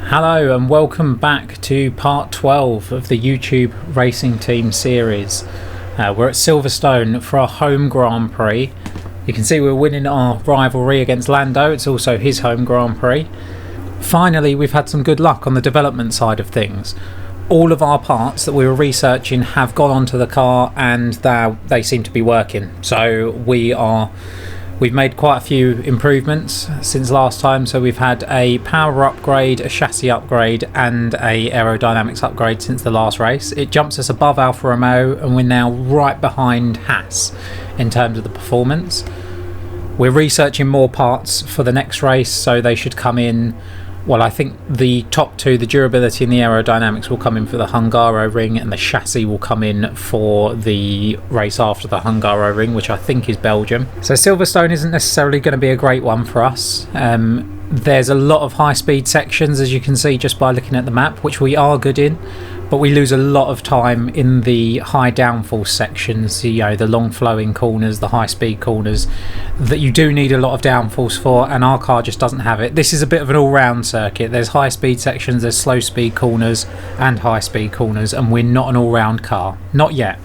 Hello and welcome back to part 12 of the YouTube Racing Team series. We're at Silverstone for our home Grand Prix. You can see we're winning our rivalry against Lando. It's also his home Grand Prix. Finally, we've had some good luck on the development side of things. All of our parts that we were researching have gone onto the car and they seem to be working. So we've made quite a few improvements since last time. So we've had a power upgrade, a chassis upgrade and a aerodynamics upgrade since the last race. It jumps us above Alfa Romeo and we're now right behind Haas in terms of the performance. We're researching more parts for the next race, so they should come in. Well, I think the top two, the durability and the aerodynamics, will come in for the Hungaroring, and the chassis will come in for the race after the Hungaroring, which I think is Belgium. So Silverstone isn't necessarily going to be a great one for us. There's a lot of high-speed sections, as you can see just by looking at the map, which we are good in, but we lose a lot of time in the high downforce sections, the long flowing corners, the high speed corners that you do need a lot of downforce for, and our car just doesn't have it. This is a bit of an all-round circuit. There's high speed sections, there's slow speed corners and high speed corners, and we're not an all-round car, not yet.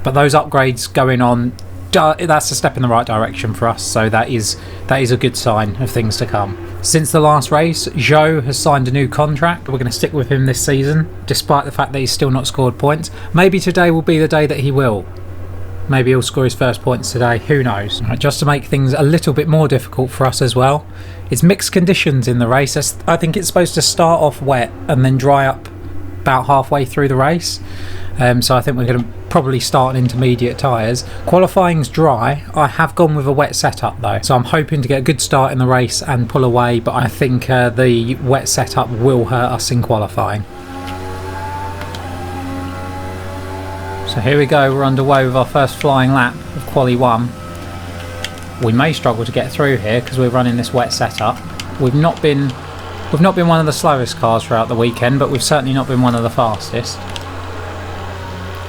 But those upgrades going on, that's a step in the right direction for us, so that is a good sign of things to come. Since the last race, Zhou has signed a new contract. We're going to stick with him this season, despite the fact that he's still not scored points. Maybe today will be the day that he will. Maybe he'll score his first points today, who knows. Just to make things a little bit more difficult for us as well, it's mixed conditions in the race. I think it's supposed to start off wet and then dry up about halfway through the race. So I think we're going to probably start on intermediate tyres. Qualifying's dry. I have gone with a wet setup though, so I'm hoping to get a good start in the race and pull away, but I think the wet setup will hurt us in qualifying. So here we go, we're underway with our first flying lap of Quali 1. We may struggle to get through here because we're running this wet setup. We've not been one of the slowest cars throughout the weekend, but we've certainly not been one of the fastest.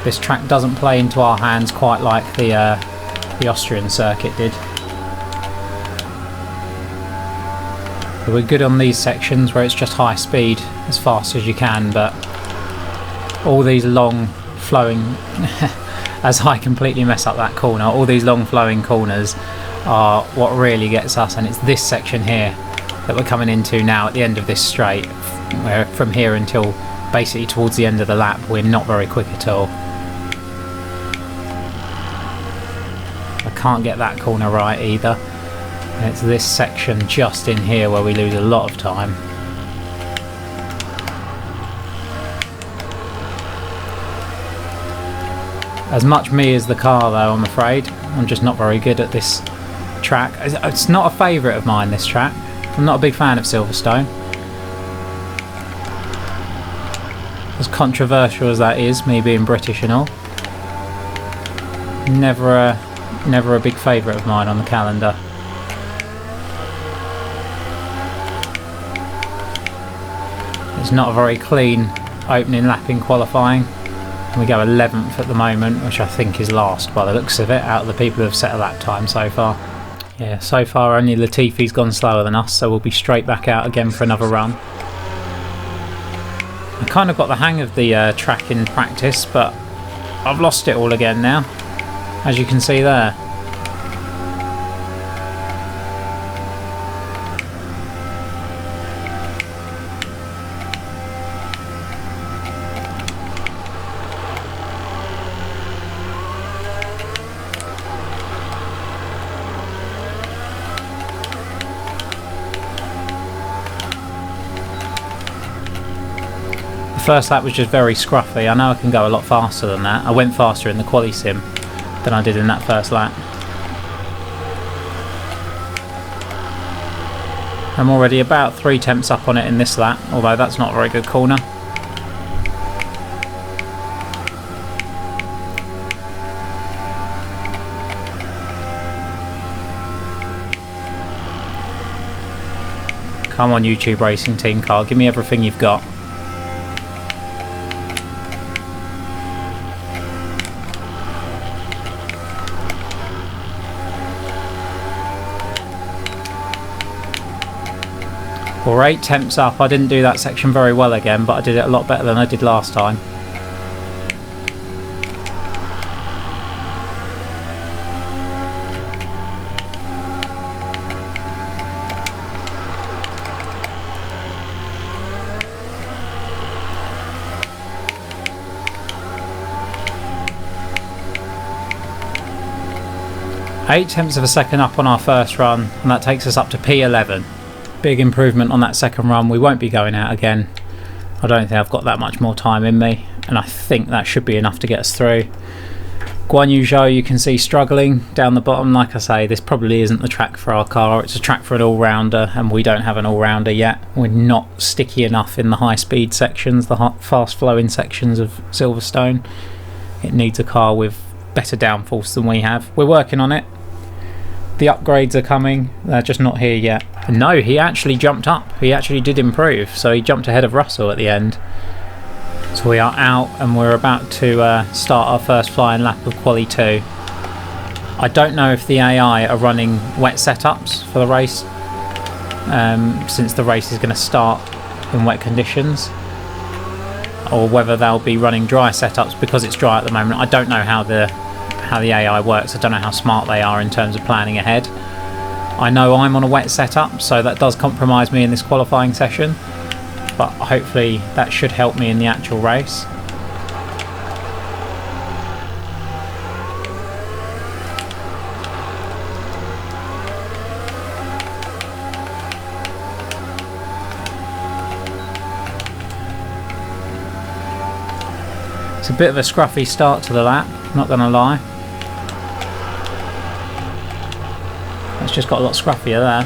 This track doesn't play into our hands quite like the Austrian circuit did. But we're good on these sections where it's just high speed as fast as you can, but all these long flowing as I completely mess up that corner, all these long flowing corners are what really gets us, and it's this section here that we're coming into now at the end of this straight, where from here until basically towards the end of the lap we're not very quick at all. Can't get that corner right either, and it's this section just in here where we lose a lot of time. As much me as the car though, I'm afraid. I'm just not very good at this track. It's not a favourite of mine, this track. I'm not a big fan of Silverstone. As controversial as that is, me being British and all, never a big favourite of mine on the calendar. It's not a very clean opening lap in qualifying. We go 11th at the moment, which I think is last by the looks of it, out of the people who have set a lap time so far. Yeah, so far only Latifi's gone slower than us, so we'll be straight back out again for another run. I kind of got the hang of the track in practice, but I've lost it all again now, as you can see there. The first lap was just very scruffy. I know I can go a lot faster than that. I went faster in the quali sim than I did in that first lap. I'm already about 3 tenths up on it in this lap, although that's not a very good corner. Come on, YouTube Racing Team car, give me everything you've got. We're 8 tenths up. I didn't do that section very well again, but I did it a lot better than I did last time. Eight tenths of a second up on our first run, and that takes us up to P11. Big improvement on that second run. We won't be going out again. I don't think I've got that much more time in me, and I think that should be enough to get us through. Guan Yu Zhou, you can see struggling down the bottom. Like I say, this probably isn't the track for our car. It's a track for an all-rounder, and we don't have an all-rounder yet. We're not sticky enough in the high-speed sections, the fast-flowing sections of Silverstone. It needs a car with better downforce than we have. We're working on it. The upgrades are coming, they're just not here yet. No, he actually jumped up. He actually did improve, so he jumped ahead of Russell at the end. So we are out and we're about to start our first flying lap of Quali 2. I don't know if the AI are running wet setups for the race, since the race is going to start in wet conditions, or whether they'll be running dry setups because it's dry at the moment. I don't know how the AI works. I don't know how smart they are in terms of planning ahead. I know I'm on a wet setup, so that does compromise me in this qualifying session, but hopefully that should help me in the actual race. It's a bit of a scruffy start to the lap, not gonna lie. It's just got a lot scruffier there.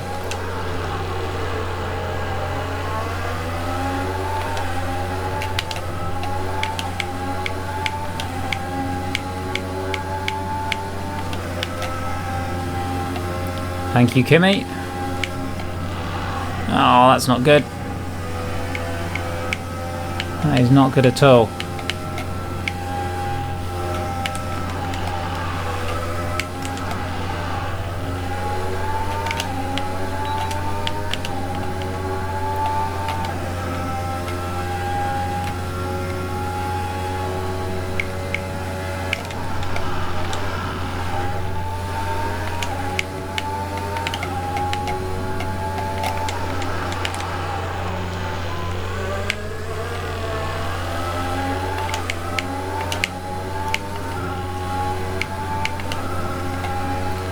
Thank you, Kimmy. Oh, that's not good. That is not good at all.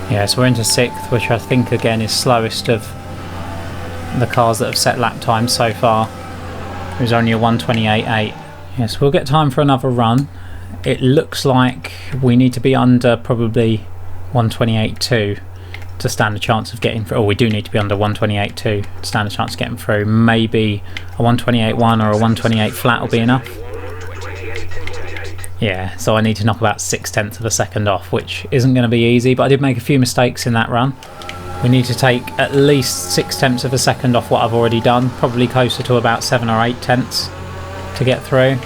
Yeah, so we're into 6th, which I think again is slowest of the cars that have set lap times so far. It was only a 1:28.8. Yes, we'll get time for another run. It looks like we need to be under probably 1:28.2 to stand a chance of getting through. Oh, we do need to be under 1:28.2 to stand a chance of getting through. Maybe a 1:28.1 or a 1:28 flat will be enough. Yeah, so I need to knock about 6 tenths of a second off, which isn't going to be easy, but I did make a few mistakes in that run. We need to take at least 6 tenths of a second off what I've already done, probably closer to about 7 or 8 tenths to get through.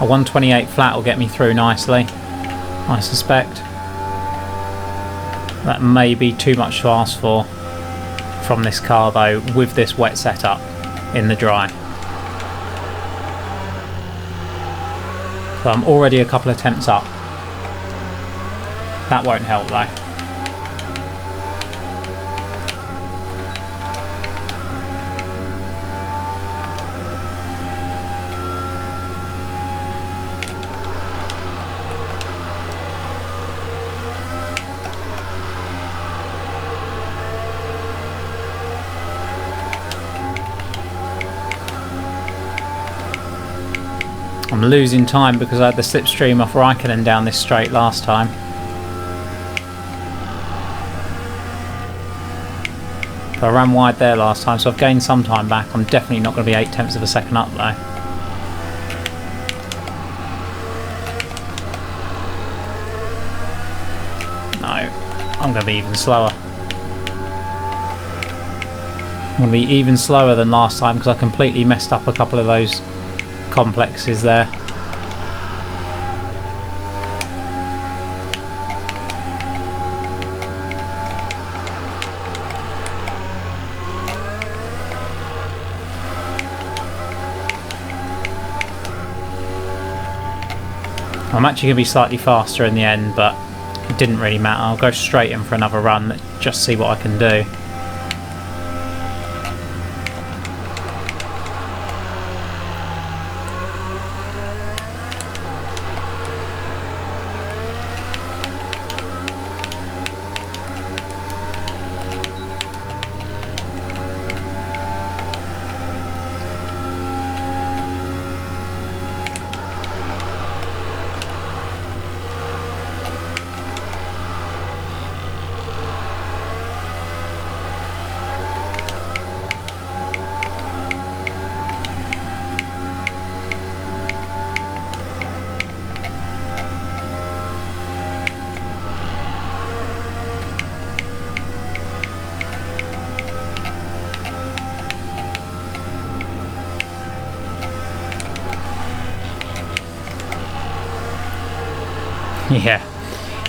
A 1:28 flat will get me through nicely, I suspect. That may be too much to ask for from this car though, with this wet setup in the dry. So I'm already a couple of tenths up. That won't help though. I'm losing time because I had the slipstream off Raikkonen down this straight last time. So I ran wide there last time, so I've gained some time back. I'm definitely not going to be 8 tenths of a second up though. No, I'm going to be even slower. I'm going to be even slower than last time because I completely messed up a couple of those complexes there. I'm actually going to be slightly faster in the end, but it didn't really matter. I'll go straight in for another run, just see what I can do.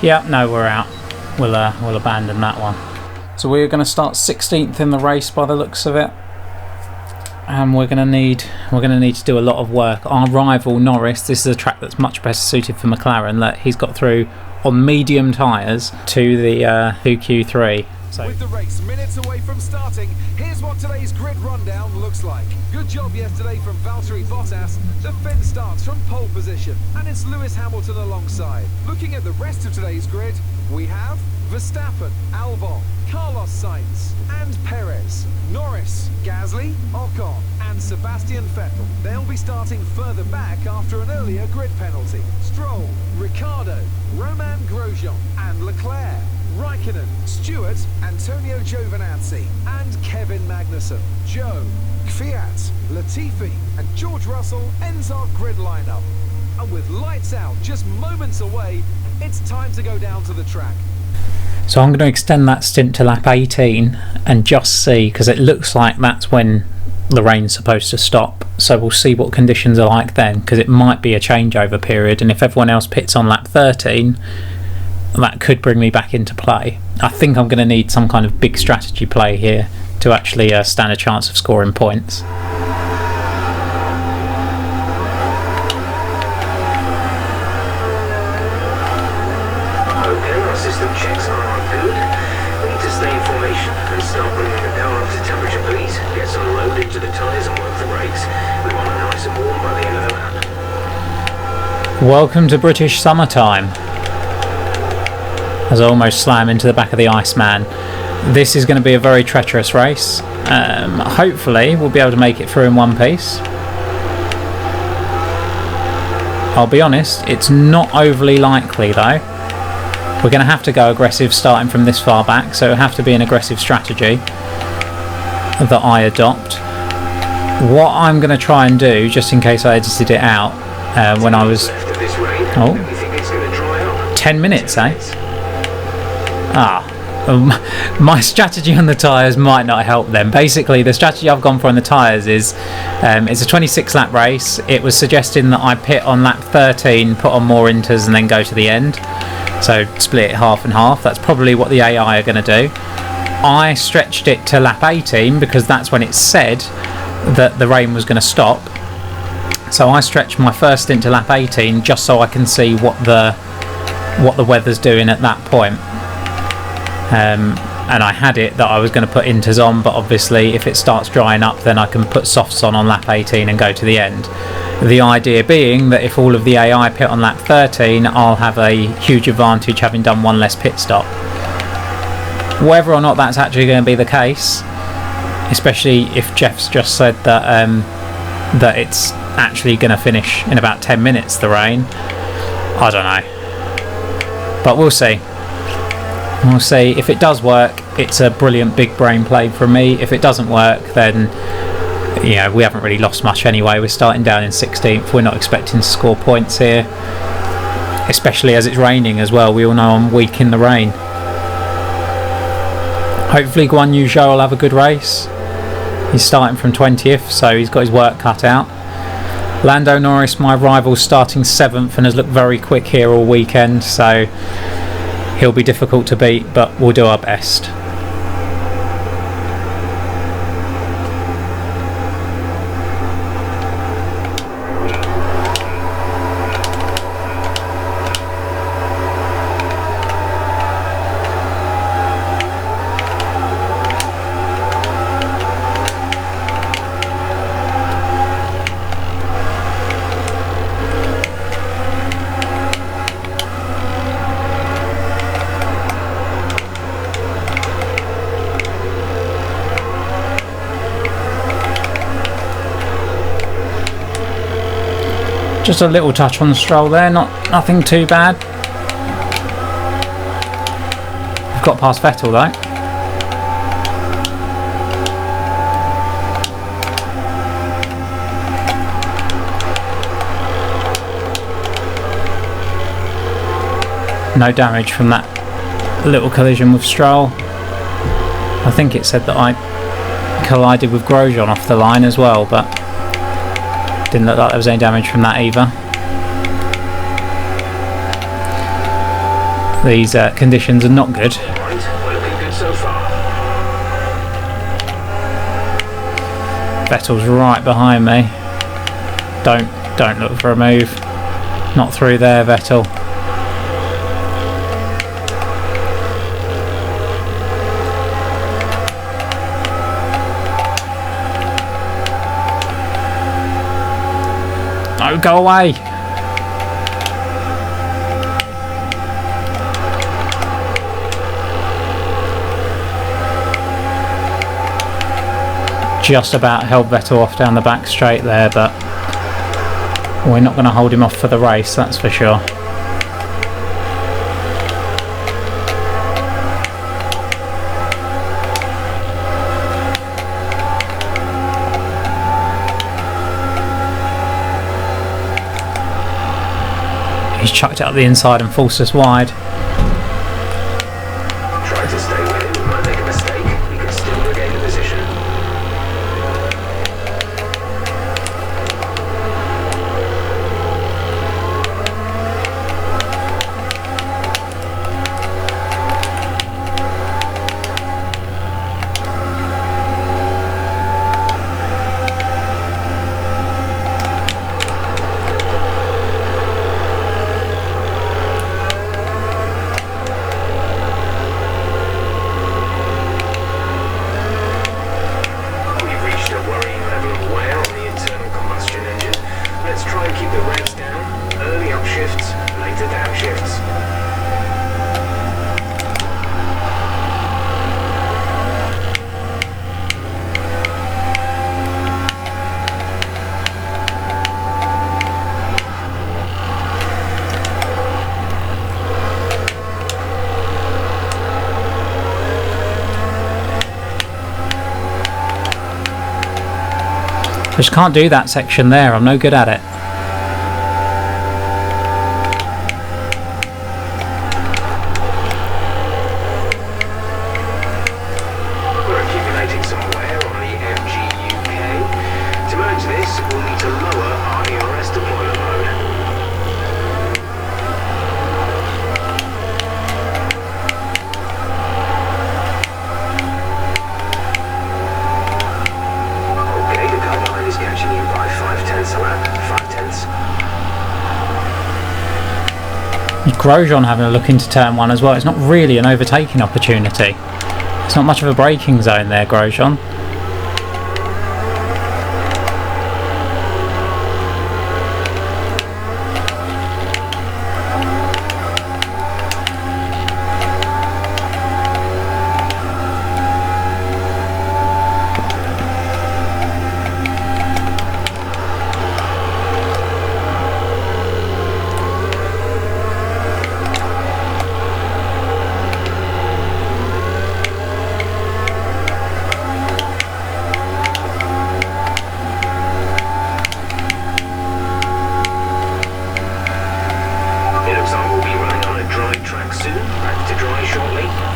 Yeah, no, we're out. We'll abandon that one. So we're going to start 16th in the race by the looks of it, and we're going to need to do a lot of work. Our rival Norris, this is a track that's much better suited for McLaren. That he's got through on medium tyres to the Q3. So with the race minutes away from starting, here's what today's grid rundown looks like. Good job yesterday from Valtteri Bottas. The Finn starts from pole position, and it's Lewis Hamilton alongside. Looking at the rest of today's grid, we have Verstappen, Albon, Carlos Sainz and Perez, Norris, Gasly, Ocon and Sebastian Vettel. They'll be starting further back after an earlier grid penalty. Stroll, Ricciardo, Romain Grosjean and Leclerc, Raikkonen, Stewart, Antonio Giovinazzi and Kevin Magnussen. Joe, Kvyat, Latifi and George Russell ends our grid lineup. And with lights out just moments away, it's time to go down to the track. So I'm going to extend that stint to lap 18 and just see, because it looks like that's when the rain's supposed to stop. So we'll see what conditions are like then, because it might be a changeover period, and if everyone else pits on lap 13, that could bring me back into play. I think I'm going to need some kind of big strategy play here to actually stand a chance of scoring points. System checks are good. We need to stay in formation and start bringing the car up to temperature, please. Get some load into the tyres and work the brakes. We want it nice and warm by the end of the lap. Welcome to British summertime. As I almost slam into the back of the Iceman. This is going to be a very treacherous race. Hopefully we'll be able to make it through in one piece. I'll be honest, it's not overly likely though. We're going to have to go aggressive starting from this far back, so it'll have to be an aggressive strategy that I adopt. What I'm going to try and do, just in case I edited it out when I was... Oh, 10 minutes, eh? My strategy on the tyres might not help them. Basically, the strategy I've gone for on the tyres is it's a 26 lap race. It was suggesting that I pit on lap 13, put on more inters and then go to the end. So split it half and half. That's probably what the AI are going to do. I stretched it to lap 18 because that's when it said that the rain was going to stop. So I stretched my first stint to lap 18 just so I can see what the weather's doing at that point. And I had it that I was going to put inters on, but obviously if it starts drying up then I can put softs on lap 18 and go to the end. The idea being that if all of the AI pit on lap 13, I'll have a huge advantage having done one less pit stop. Whether or not that's actually going to be the case, especially if Jeff's just said that that it's actually going to finish in about 10 minutes, the rain, I don't know. But we'll see. We'll see. If it does work, it's a brilliant big brain play from me. If it doesn't work, then you know, we haven't really lost much anyway. We're starting down in 16th. We're not expecting to score points here, especially as it's raining as well. We all know I'm weak in the rain. Hopefully Guan Yu Zhou will have a good race. He's starting from 20th, so he's got his work cut out. Lando Norris, my rival, starting 7th and has looked very quick here all weekend, so he'll be difficult to beat, but we'll do our best. Just a little touch on Stroll there, nothing too bad. We've got past Vettel though. No damage from that little collision with Stroll. I think it said that I collided with Grosjean off the line as well, but didn't look like there was any damage from that either. These conditions are not good. Vettel's right behind me. Don't look for a move. Not through there, Vettel. No, go away. Just about held Vettel off down the back straight there, but we're not going to hold him off for the race, that's for sure. He's chucked it up the inside and forced us wide. Try to stay with him. We might make a mistake. We can still regain the position. I just can't do that section there, I'm no good at it. We're accumulating some wear on the MGUK. To manage this, we'll need to lower our ERS deployment mode. Catching you by 5/10 a lap, 5/10. Grosjean having a look into turn one as well. It's not really an overtaking opportunity. It's not much of a braking zone there, Grosjean.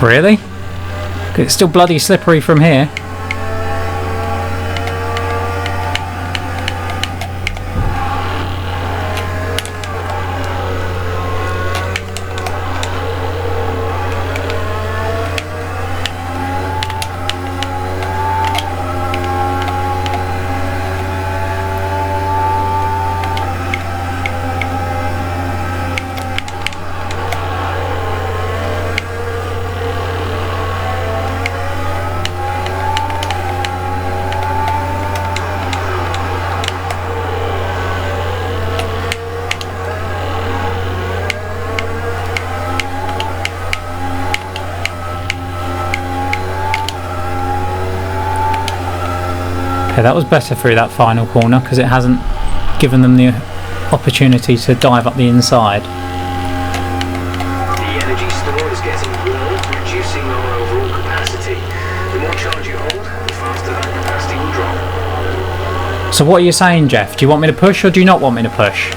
Really? It's still bloody slippery from here. Okay, that was better through that final corner because it hasn't given them the opportunity to dive up the inside. The energy store is getting warm, reducing our overall capacity. The more charge you hold, the faster that capacity will drop. So what are you saying, Jeff? Do you want me to push or do you not want me to push?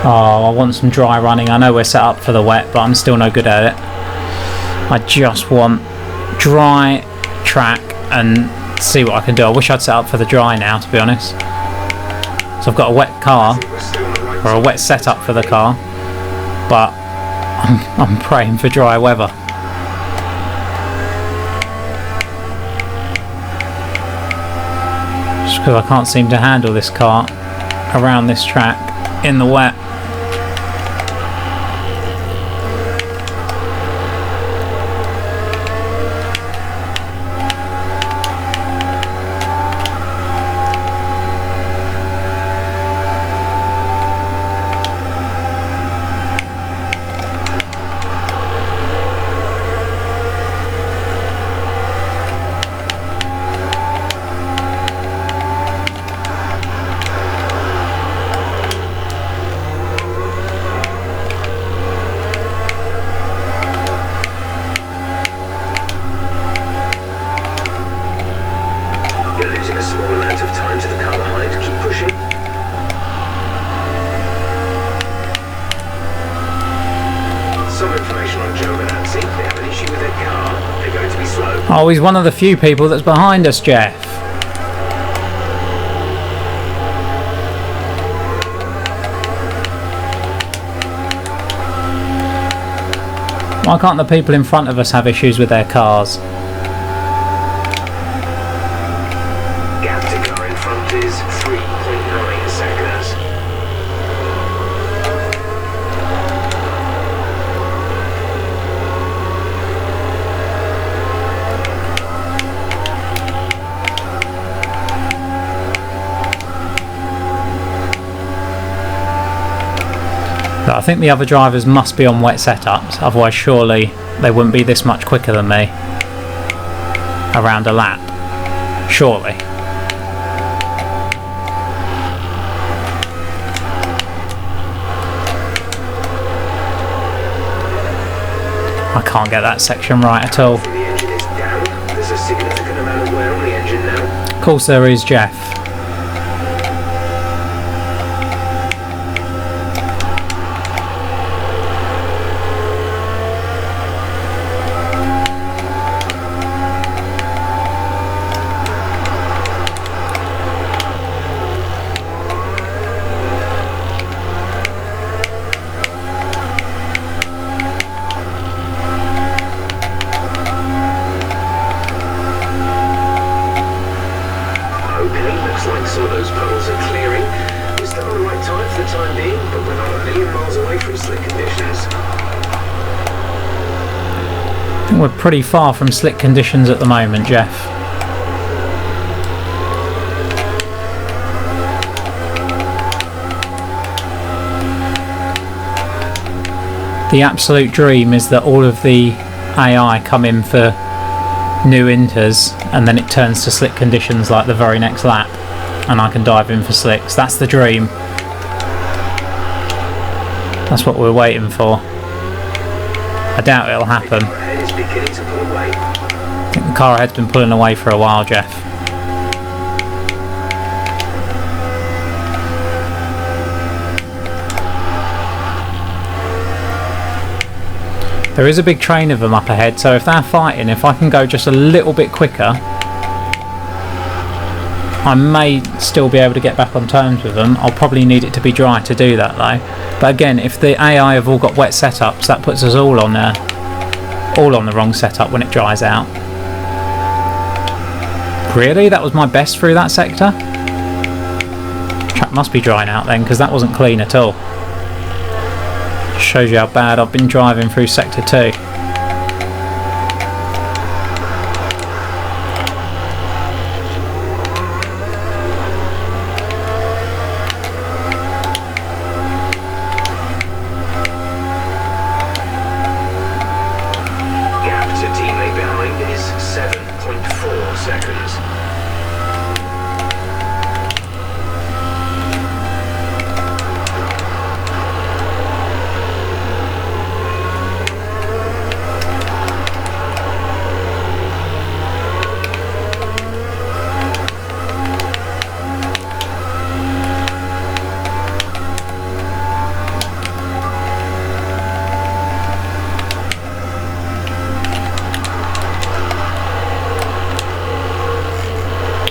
Oh, I want some dry running. I know we're set up for the wet, but I'm still no good at it. I just want dry track and see what I can do. I wish I'd set up for the dry now, to be honest. So I've got a wet car, or a wet setup for the car, but I'm praying for dry weather. Just because I can't seem to handle this car around this track in the wet. Oh, he's one of the few people that's behind us, Jeff. Why can't the people in front of us have issues with their cars? Gap to car in front is 3.9 seconds. But I think the other drivers must be on wet setups, otherwise surely they wouldn't be this much quicker than me around a lap. Surely. I can't get that section right at all. The engine is down. There's a significant amount of wear on the engine now. Of course there is, Jeff. Some of those puddles are clearing. We're still on the right time for the time being, but we're not a million miles away from slick conditions. I think we're pretty far from slick conditions at the moment, Jeff. The absolute dream is that all of the AI come in for new inters and then it turns to slick conditions like the very next lap. And I can dive in for slicks. That's the dream. That's what we're waiting for. I doubt it'll happen. I think the car ahead's been pulling away for a while, Jeff. There is a big train of them up ahead, so if they're fighting, if I can go just a little bit quicker, I may still be able to get back on terms with them. I'll probably need it to be dry to do that though. But again, if the AI have all got wet setups, that puts us all on there, all on the wrong setup when it dries out. Really? That was my best through that sector? Track must be drying out then, because that wasn't clean at all. Shows you how bad I've been driving through sector 2.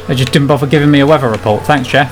They just didn't bother giving me a weather report. Thanks, Jeff.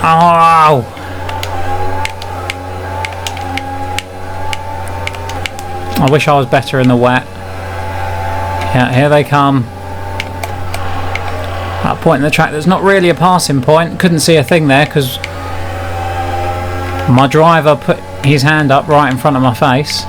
Oh! I wish I was better in the wet. Yeah, here they come. That point in the track that's not really a passing point. Couldn't see a thing there because my driver put his hand up right in front of my face.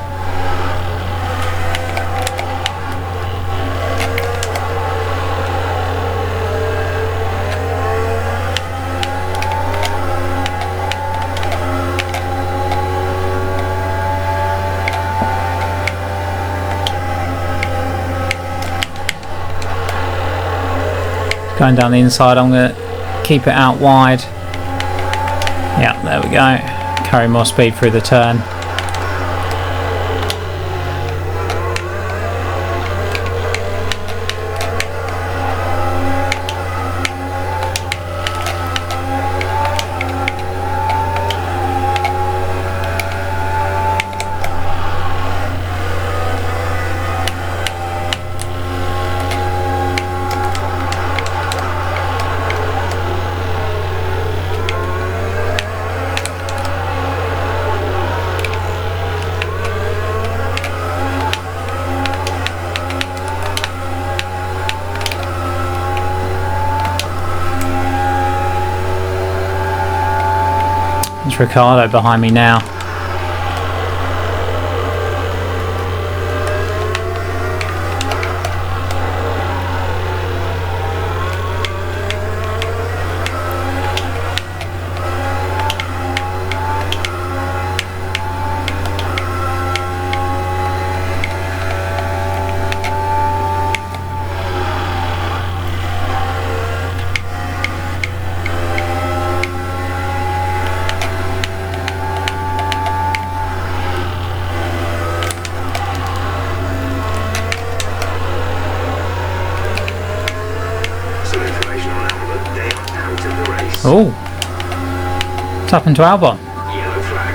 Going down the inside, I'm going to keep it out wide. Yeah, there we go. Carry more speed through the turn. There's Ricardo behind me now. Oh, what's happened to Albon? Yellow flag.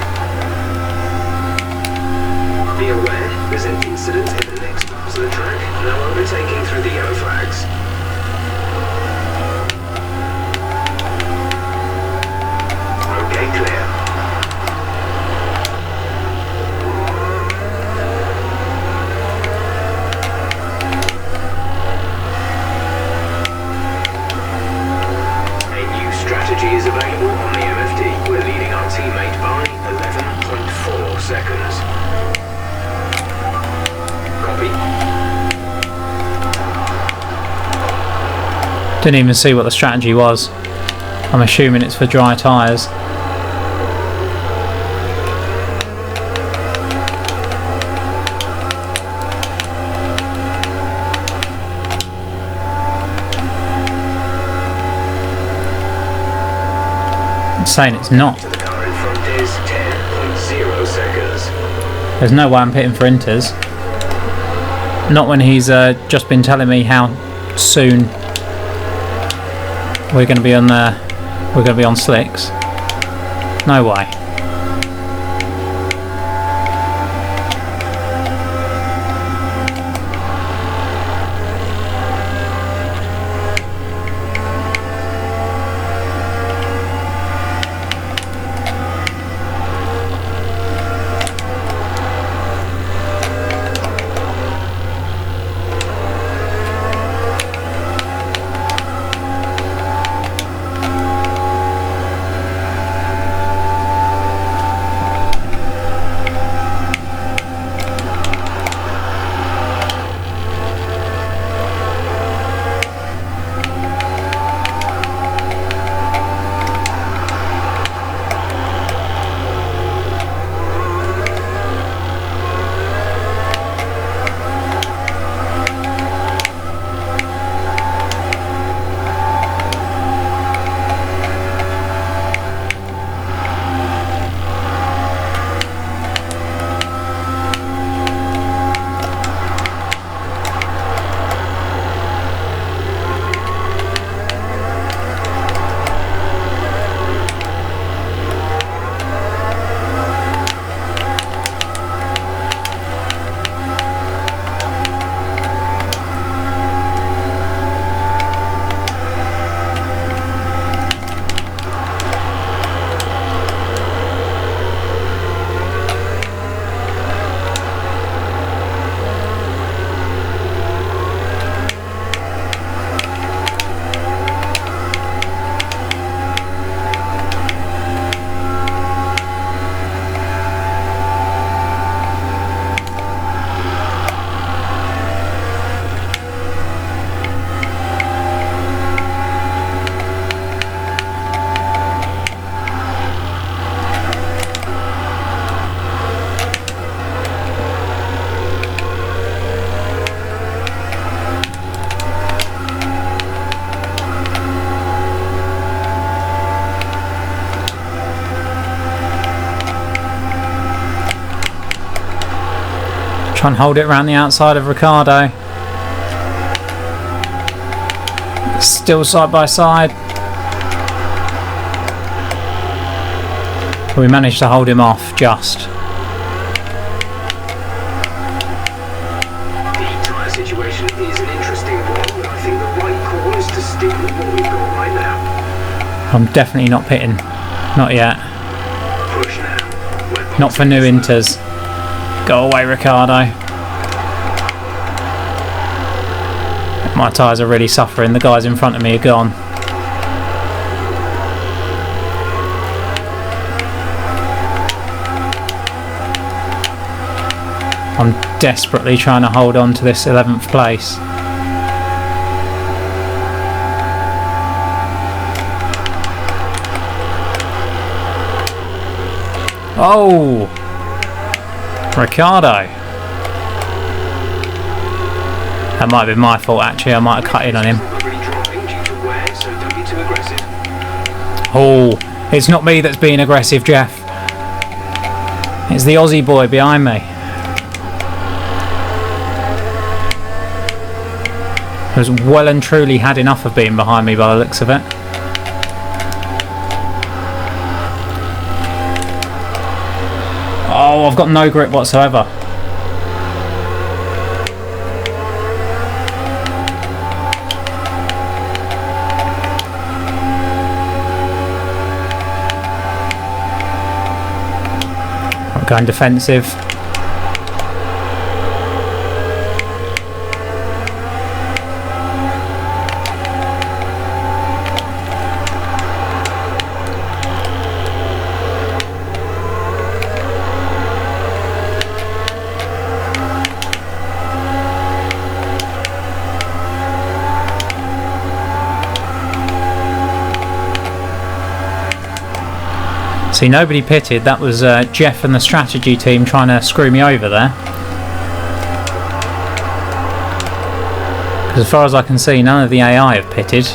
Be aware, there's an incident in the next parts of the track. No overtaking through the yellow flags. Okay, clear. Is available on the MFD. We're leading our teammate by 11.4 seconds. Copy. Didn't even see what the strategy was. I'm assuming it's for dry tyres. It's saying it's not. To the car in front is 10.0 seconds. There's no way I'm pitting for inters. Not when he's just been telling me how soon we're going to be on slicks. No way. Try and hold it around the outside of Ricardo. Still side by side. We managed to hold him off just. The tyre situation is an interesting one. I think the right call is to stick with what we've got right now. I'm definitely not pitting. Not yet. Push now. Not for new inters. Go away, Ricardo. My tyres are really suffering. The guys in front of me are gone. I'm desperately trying to hold on to this 11th place. Oh! Ricardo. That might have been my fault actually, I might have cut in on him. Oh, it's not me that's being aggressive, Jeff. It's the Aussie boy behind me. Who's well and truly had enough of being behind me by the looks of it. Oh, I've got no grip whatsoever. I'm going defensive. See, nobody pitted. That was Jeff and the strategy team trying to screw me over there. Because as far as I can see, none of the AI have pitted.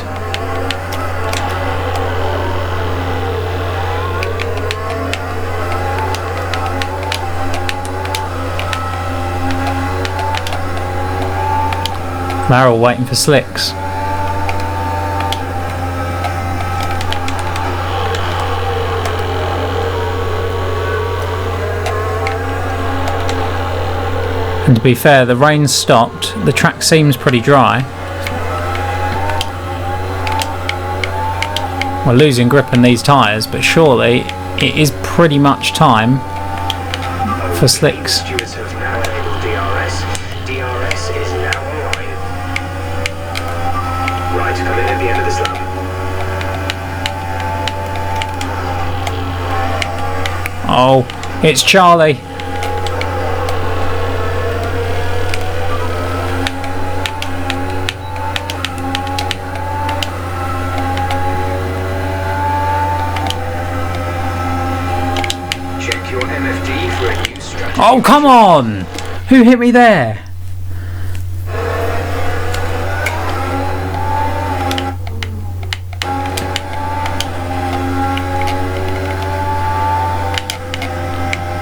They're all waiting for slicks. And to be fair, the rain's stopped, the track seems pretty dry. We're losing grip in these tyres, but surely it is pretty much time for slicks. Stewards have now enabled DRS. DRS is now online. Right, come in at the end of this lap. Oh, it's Charlie. Oh, come on! Who hit me there?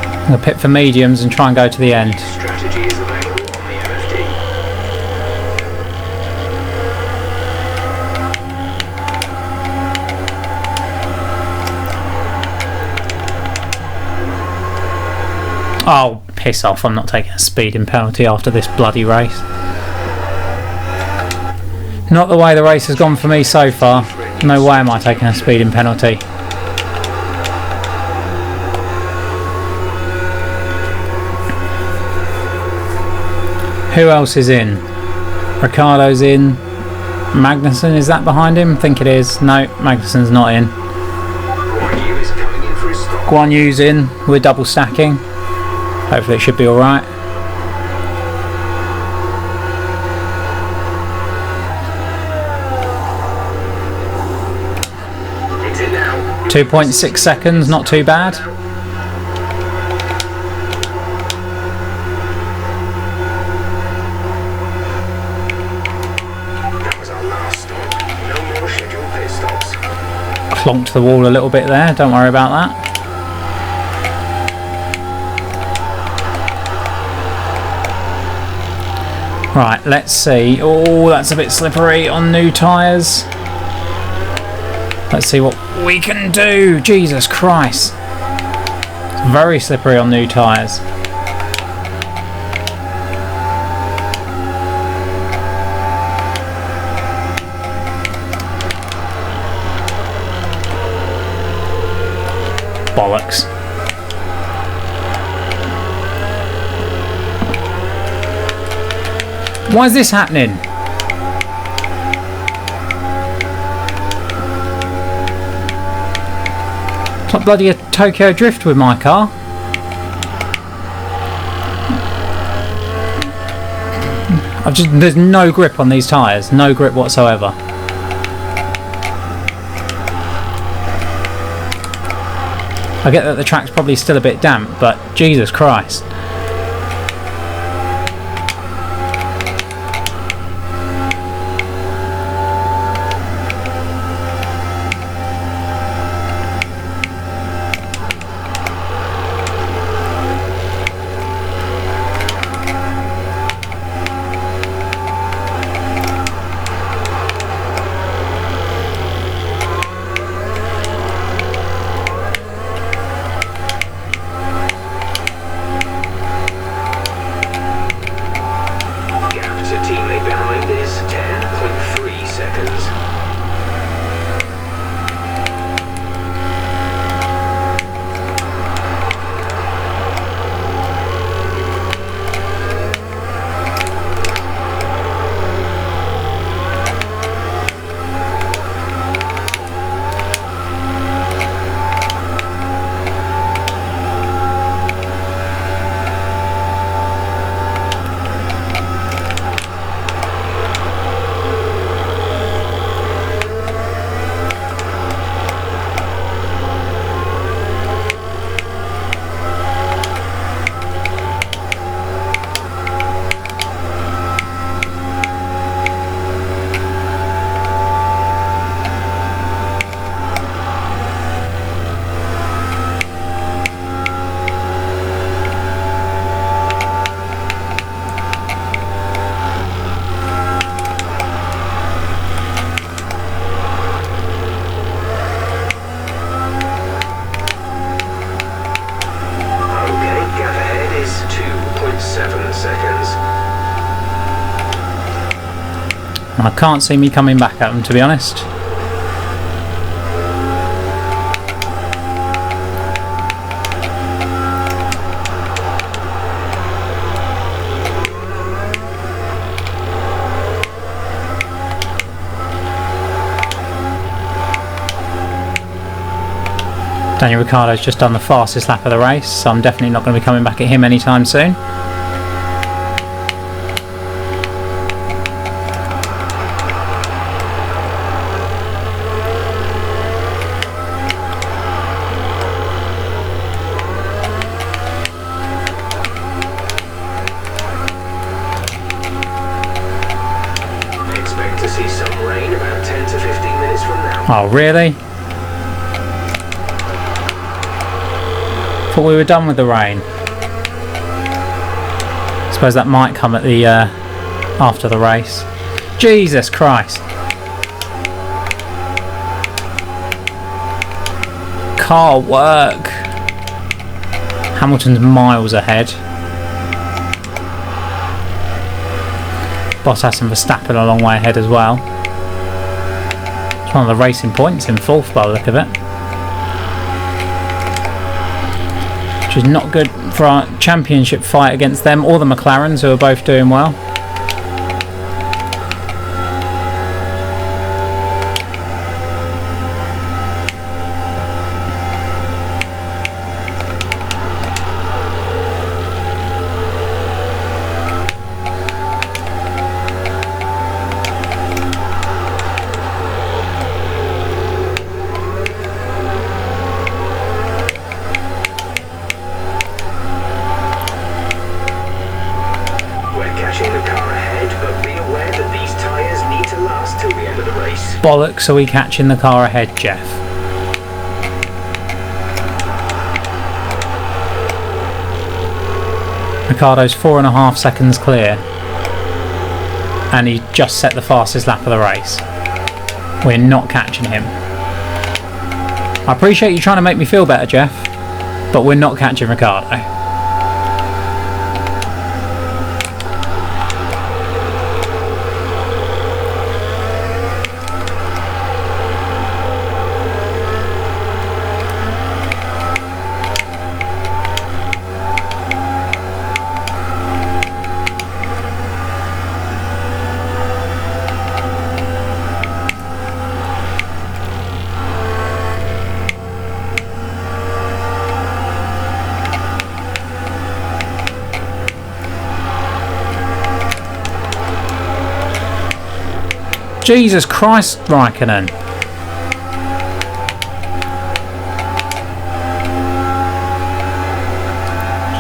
I'm going to pit for mediums and try and go to the end. Strategy is available on the MFD. Oh, piss off, I'm not taking a speeding penalty after this bloody race. Not the way the race has gone for me so far. No way am I taking a speeding penalty. Who else is in? Ricardo's in. Magnussen, is that behind him? I think it is. No, Magnussen's not in. Guan Yu is coming in for a stop. Guan Yu's in. We're double stacking. Hopefully it should be alright. It's in now. 2.6 seconds, not too bad. That was our last stop. No more scheduled pit stops. Clonked the wall a little bit there, don't worry about that. Right, let's see. Oh, that's a bit slippery on new tyres. Let's see what we can do. Jesus Christ. It's very slippery on new tyres. Bollocks. Why is this happening? It's like bloody a Tokyo Drift with my car. There's no grip on these tyres, no grip whatsoever. I get that the track's probably still a bit damp, but Jesus Christ. I can't see me coming back at them, to be honest. Daniel Ricciardo's just done the fastest lap of the race, so I'm definitely not going to be coming back at him anytime soon. Expect to see some rain about 10 to 15 minutes from now. Oh, really? Thought we were done with the rain. Suppose that might come at the after the race. Jesus Christ! Car work. Hamilton's miles ahead. Bottas and Verstappen a long way ahead as well. It's one of the racing points in fourth by the look of it. Which is not good for our championship fight against them or the McLarens, who are both doing well. Bollocks, are we catching the car ahead, Jeff? Ricciardo's 4.5 seconds clear, and he just set the fastest lap of the race. We're not catching him. I appreciate you trying to make me feel better, Jeff, but we're not catching Ricciardo. Jesus Christ, Raikkonen.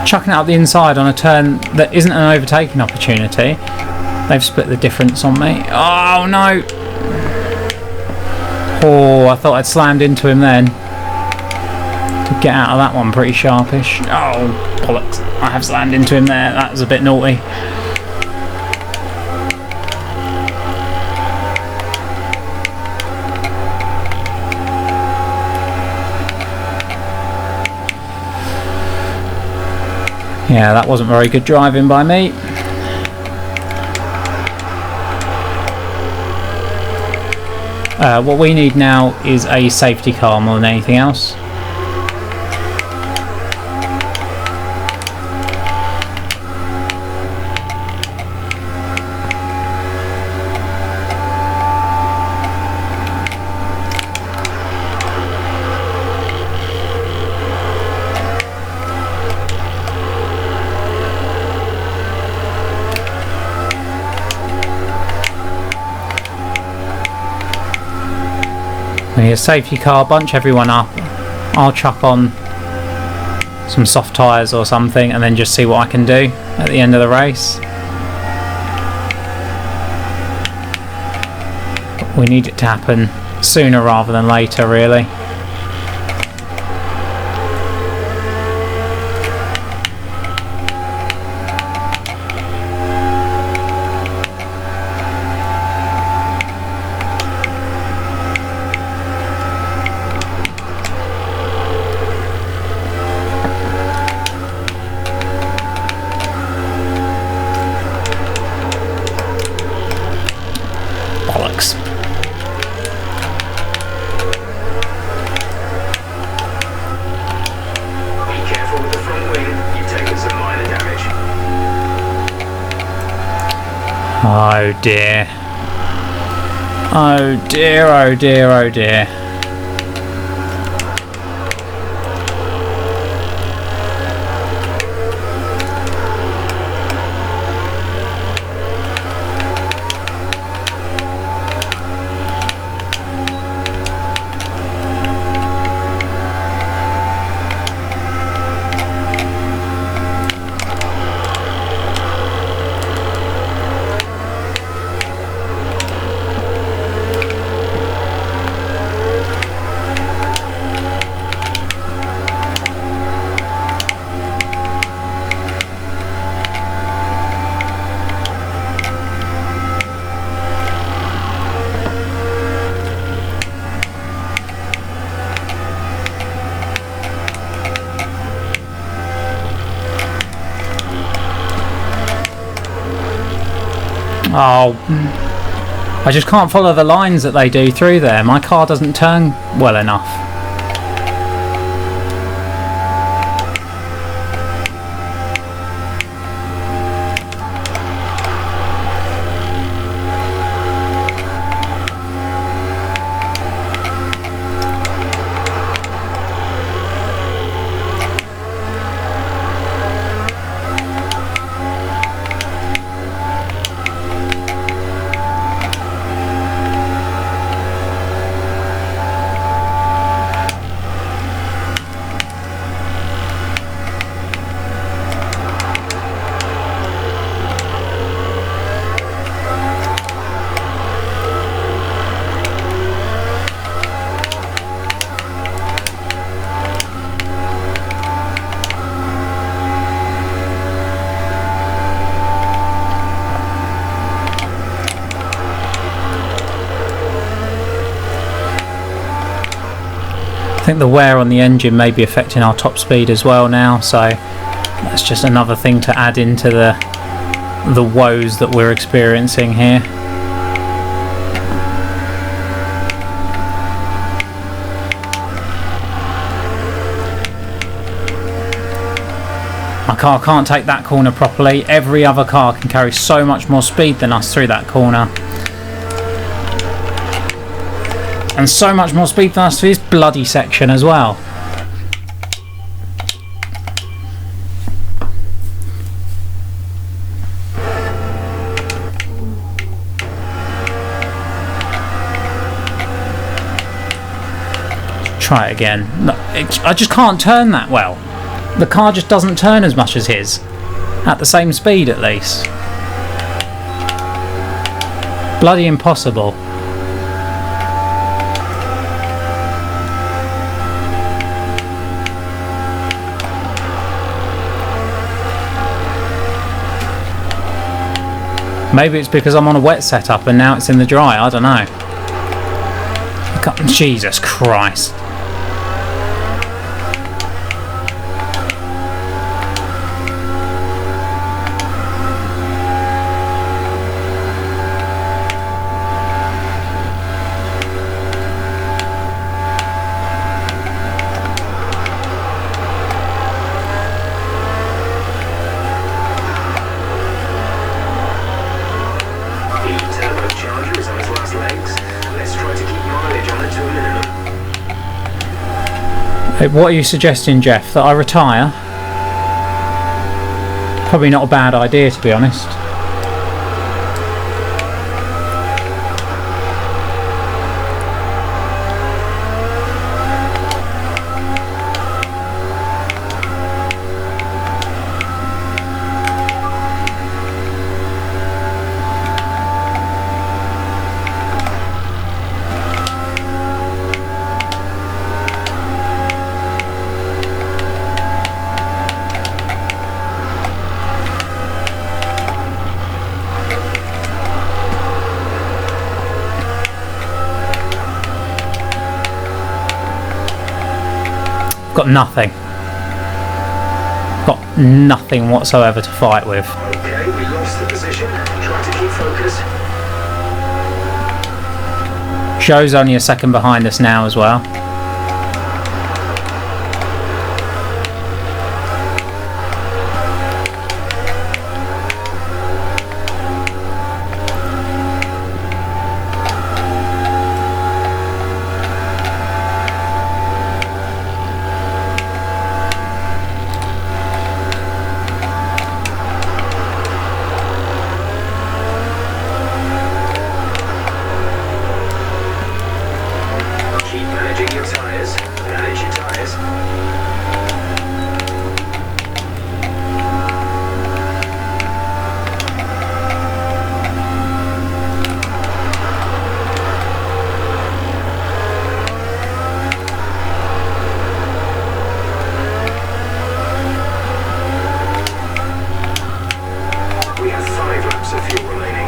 Chucking it up the inside on a turn that isn't an overtaking opportunity. They've split the difference on me. Oh no! Oh, I thought I'd slammed into him then. To get out of that one pretty sharpish. Oh, bollocks. I have slammed into him there. That was a bit naughty. Yeah, that wasn't very good driving by me. What we need now is a safety car more than anything else. We need a safety car, bunch everyone up. I'll chuck on some soft tyres or something and then just see what I can do at the end of the race. But we need it to happen sooner rather than later, really. Oh dear. Oh dear, oh dear, oh dear. Oh, I just can't follow the lines that they do through there. My car doesn't turn well enough. I think the wear on the engine may be affecting our top speed as well now, so that's just another thing to add into the woes that we're experiencing here. My car can't take that corner properly. Every other car can carry so much more speed than us through that corner. And so much more speed than us through this bloody section as well. Try it again. No, I just can't turn that well. The car just doesn't turn as much as his. At the same speed at least. Bloody impossible. Maybe it's because I'm on a wet setup and now it's in the dry, I don't know. Jesus Christ. What are you suggesting, Jeff? That I retire? Probably not a bad idea, to be honest. Got nothing. Got nothing whatsoever to fight with. Okay, we lost the position. Try to keep focus. Joe's only a second behind us now as well. Keep managing your tyres. Manage your tyres. We have 5 laps of fuel remaining.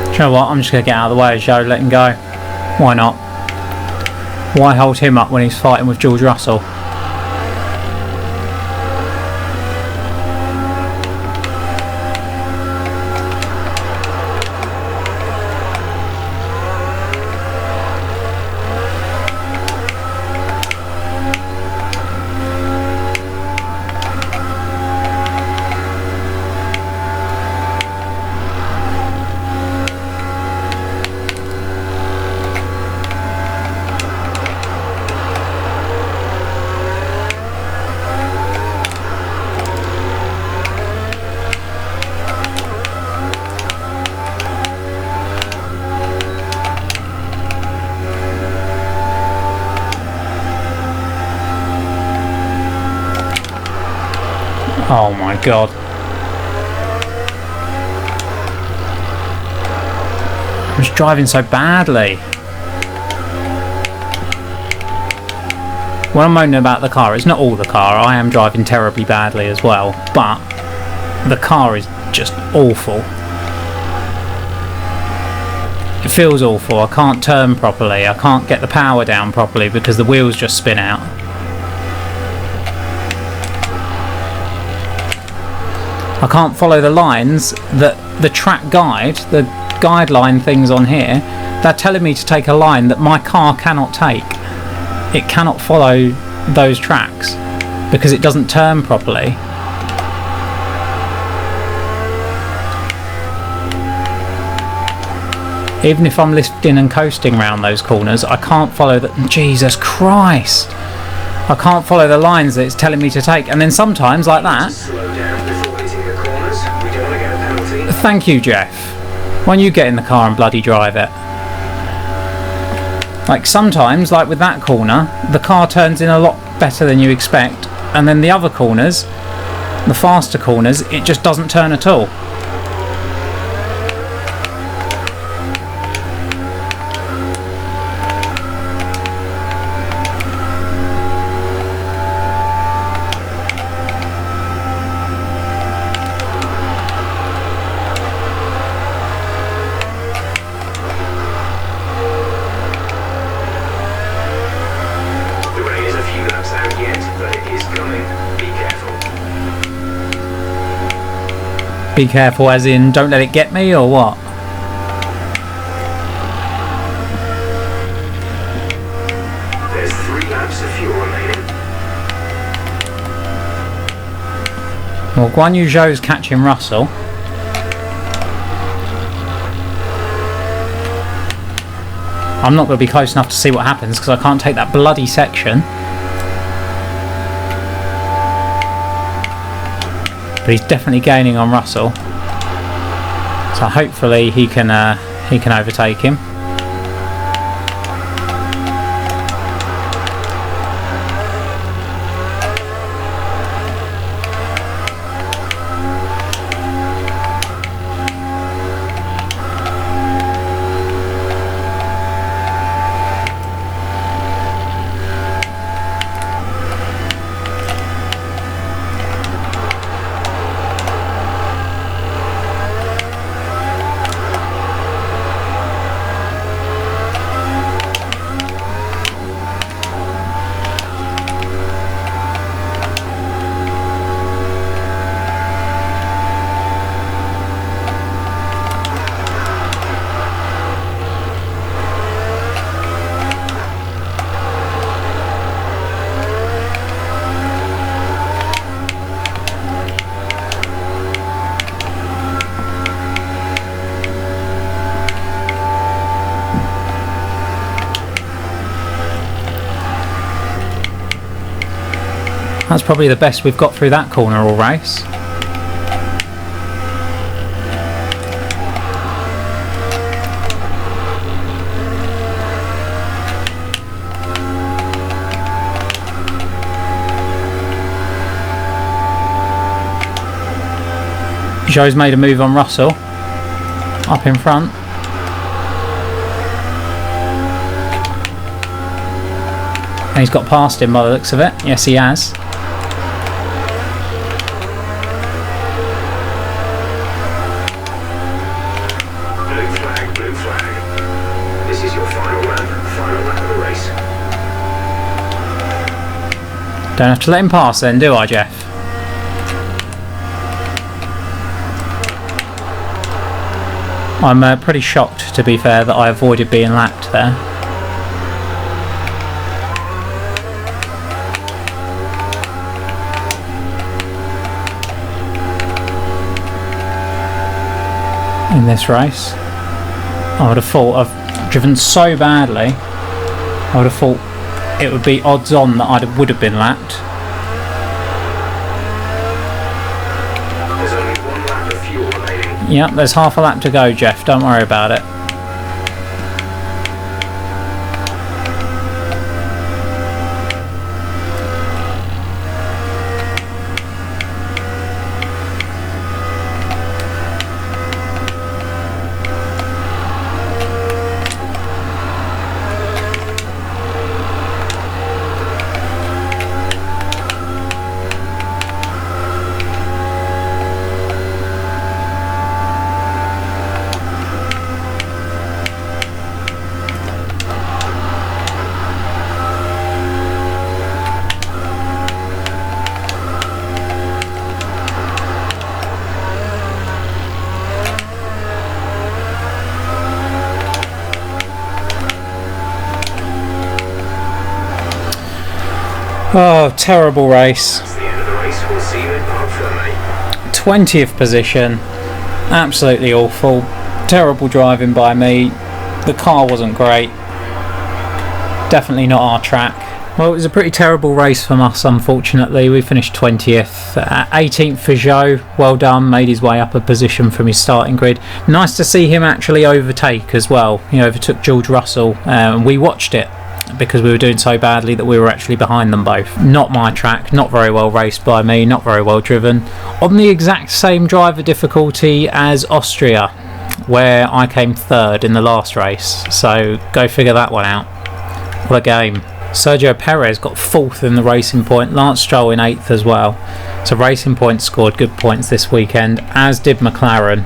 Do you know what? I'm just going to get out of the way of Joe, let him go. Why not? Why hold him up when he's fighting with George Russell? Oh my god. I was driving so badly. When I'm moaning about the car, it's not all the car. I am driving terribly badly as well. But the car is just awful. It feels awful. I can't turn properly. I can't get the power down properly because the wheels just spin out. I can't follow the lines that the track guide, the guideline things on here, they're telling me to take a line that my car cannot take. It cannot follow those tracks because it doesn't turn properly. Even if I'm lifting and coasting around those corners, I can't follow the... Jesus Christ! I can't follow the lines that it's telling me to take. And then sometimes, like that... Thank you, Jeff. Why don't you get in the car and bloody drive it? Like sometimes, like with that corner, the car turns in a lot better than you expect, and then the other corners, the faster corners, it just doesn't turn at all. Be careful as in don't let it get me, or what? There's 3 laps of fuel remaining. Well, Guan Yu Zhou's catching Russell. I'm not going to be close enough to see what happens because I can't take that bloody section. But he's definitely gaining on Russell, so hopefully he can overtake him. That's probably the best we've got through that corner all race. Joe's made a move on Russell, up in front. And he's got past him by the looks of it. Yes, he has. Blue flag, blue flag. This is your final lap of the race. Don't have to let him pass then, do I, Jeff? I'm pretty shocked, to be fair, that I avoided being lapped there. In this race, I would have thought I've driven so badly, I would have thought it would be odds on that I would have been lapped. There's only 1 lap of fuel remaining. Yep, there's half a lap to go, Jeff, don't worry about it. Oh, terrible race. That's the end of the race. We'll see you in Park Fermé. 20th position. Absolutely awful. Terrible driving by me. The car wasn't great. Definitely not our track. Well, it was a pretty terrible race from us, unfortunately. We finished 20th. 18th for Joe. Well done. Made his way up a position from his starting grid. Nice to see him actually overtake as well. He overtook George Russell. We watched it, because we were doing so badly that we were actually behind them both. Not my track, not very well raced by me, not very well driven. On the exact same driver difficulty as Austria, where I came 3rd in the last race, so go figure that one out. What a game. Sergio Perez got 4th in the Racing Point, Lance Stroll in 8th as well. So Racing Point scored good points this weekend, as did McLaren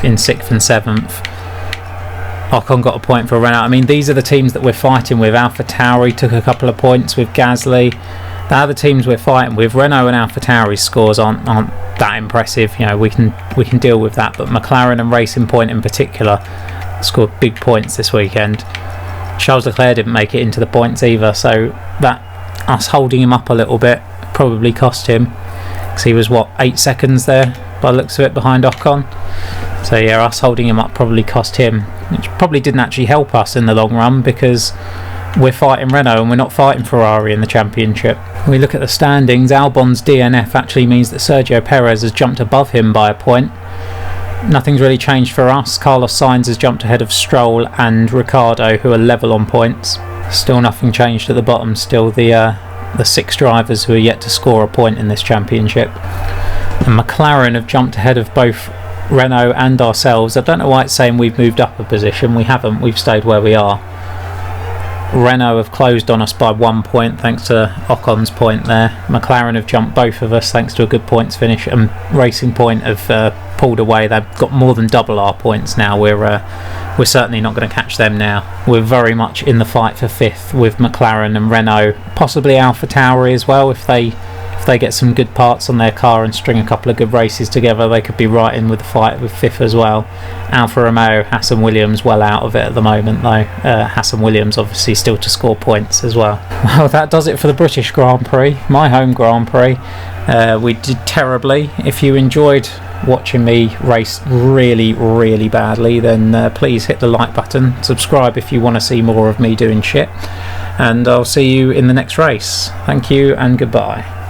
in 6th and 7th. Ocon got a point for Renault. I mean, these are the teams that we're fighting with. AlphaTauri took a couple of points with Gasly. The other teams we're fighting with, Renault and AlphaTauri's scores aren't that impressive. You know, we can deal with that. But McLaren and Racing Point in particular scored big points this weekend. Charles Leclerc didn't make it into the points either, so that us holding him up a little bit probably cost him, because he was 8 seconds there by the looks of it behind Ocon. So yeah, us holding him up probably cost him, which probably didn't actually help us in the long run, because we're fighting Renault and we're not fighting Ferrari in the championship. When we look at the standings, Albon's DNF actually means that Sergio Perez has jumped above him by a point. Nothing's really changed for us. Carlos Sainz has jumped ahead of Stroll and Ricciardo, who are level on points. Still nothing changed at the bottom. Still the 6 drivers who are yet to score a point in this championship. And McLaren have jumped ahead of both Renault and ourselves. I don't know why it's saying we've moved up a position. We haven't. We've stayed where we are. Renault have closed on us by 1 point thanks to Ocon's point there. McLaren have jumped both of us thanks to a good points finish, and Racing Point have pulled away. They've got more than double our points now. We're certainly not going to catch them now. We're very much in the fight for 5th with McLaren and Renault, possibly AlphaTauri as well. If they get some good parts on their car and string a couple of good races together, they could be right in with the fight with 5th as well. Alfa Romeo, Hassan Williams well out of it at the moment though. Hassan Williams obviously still to score points as well. Well, that does it for the British Grand Prix, my home Grand Prix. We did terribly. If you enjoyed watching me race really, really badly, then please hit the like button, subscribe if you want to see more of me doing shit, and I'll see you in the next race. Thank you and goodbye.